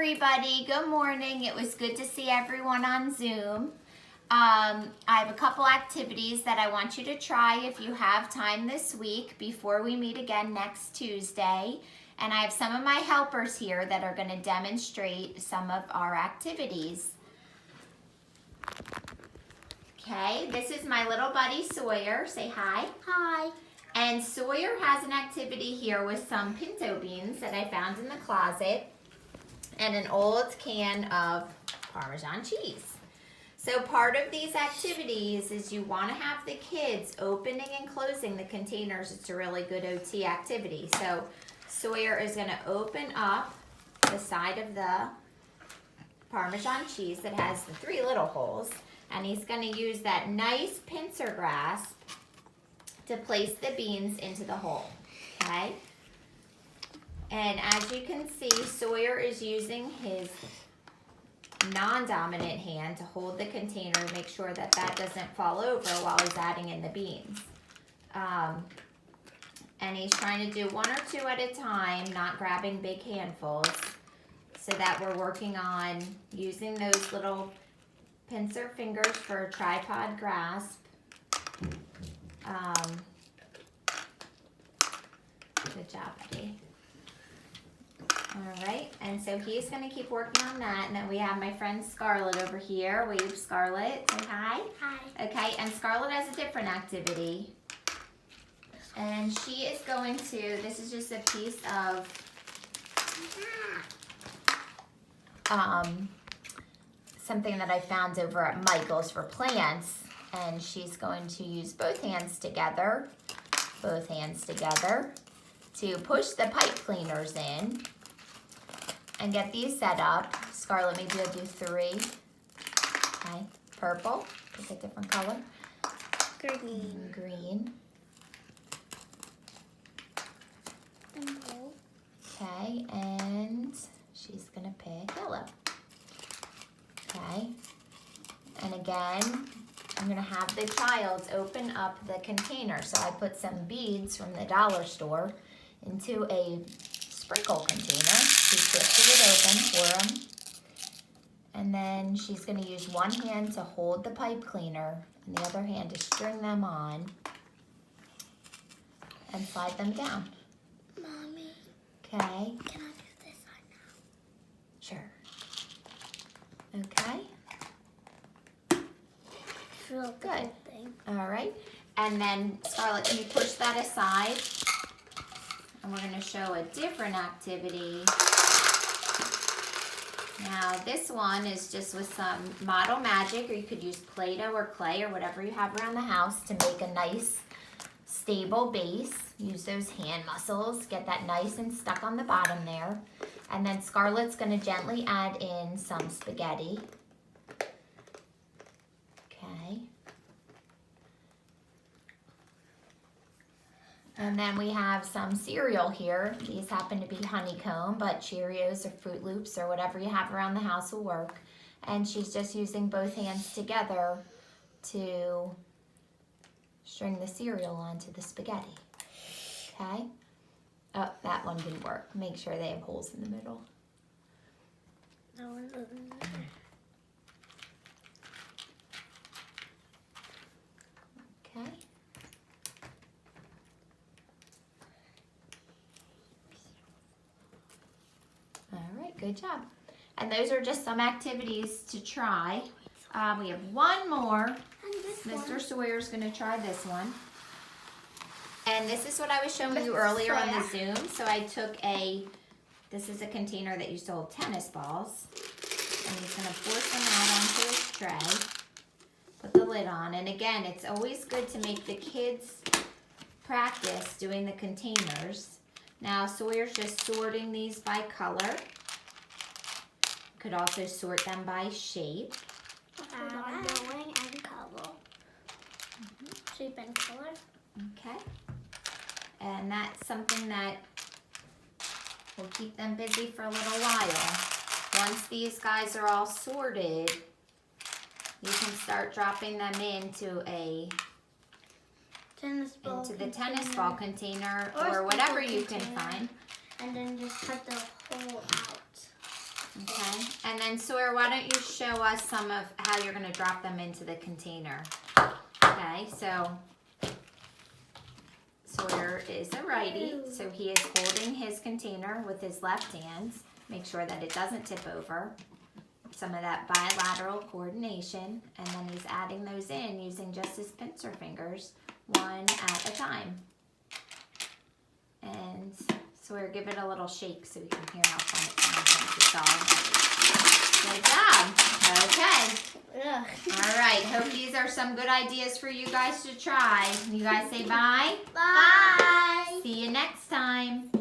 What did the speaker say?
everybody. Good morning. It was good to see everyone on Zoom. I have a couple activities that I want you to try if you have time this week before we meet again next Tuesday. And I have some of my helpers here that are going to demonstrate some of our activities. Okay, this is my little buddy Sawyer. Say hi. Hi. And Sawyer has an activity here with some pinto beans that I found in the closet and an old can of Parmesan cheese. So part of these activities is you want to have the kids opening and closing the containers. It's a really good OT activity. So Sawyer is going to open up the side of the Parmesan cheese that has the 3 little holes, and he's going to use that nice pincer grasp to place the beans into the hole, okay? And as you can see, Sawyer is using his non-dominant hand to hold the container to make sure that that doesn't fall over while he's adding in the beans. And he's trying to do 1 or 2 at a time, not grabbing big handfuls, so that we're working on using those little pincer fingers for a tripod grasp. Good job, buddy. All right, and so he's going to keep working on that, and then we have my friend Scarlett over here. Wave, Scarlett. Say hi. Hi. Okay, and Scarlett has a different activity, and she is going to, this is just a piece of something that I found over at Michael's for plants, and she's going to use both hands together to push the pipe cleaners in and get these set up. Scarlett, maybe you'll do 3. Okay, purple, pick a different color. Green. Green. And blue. Okay, and she's gonna pick yellow. Okay, and again, I'm gonna have the child open up the container. So I put some beads from the dollar store into a sprinkle container. She twisted it open for him. And then she's gonna use one hand to hold the pipe cleaner and the other hand to string them on and slide them down. Mommy. Okay. Can I do this side now? Sure. Okay. Feel the Good. whole thing. All right. And then, Scarlett, can you push that aside? And we're going to show a different activity. Now, this one is just with some Model Magic, or you could use Play-Doh or clay or whatever you have around the house to make a nice, stable base. Use those hand muscles. Get that nice and stuck on the bottom there. And then Scarlett's going to gently add in some spaghetti. Okay. And then we have some cereal here. These happen to be honeycomb, but Cheerios or Fruit Loops or whatever you have around the house will work. And she's just using both hands together to string the cereal onto the spaghetti. Okay? Oh, that one didn't work. Make sure they have holes in the middle. That one doesn't matter. Okay. All right, good job. And those are just some activities to try. We have one more. And this Mr. one. Sawyer's going to try this one. And this is what I was showing you earlier on the Zoom. So I took this is a container that used to hold tennis balls. And he's going to pour some out onto his tray. Put the lid on. And again, it's always good to make the kids practice doing the containers. Now, Sawyer's just sorting these by color. Could also sort them by shape. Knowing and color. Shape and color. Okay. And that's something that will keep them busy for a little while. Once these guys are all sorted, you can start dropping them into the tennis ball container or whatever you can find. And then just cut the hole out. Okay. then Sawyer, why don't you show us some of how you're going to drop them into the container. Okay, so Sawyer is a righty, so he is holding his container with his left hand. Make sure that it doesn't tip over. Some of that bilateral coordination, and then he's adding those in using just his pincer fingers, one at a time. And Sawyer, give it a little shake so we can hear how fun it sounds once it's all. Good job. Okay. Ugh. All right. Hope these are some good ideas for you guys to try. You guys say bye. Bye. See you next time.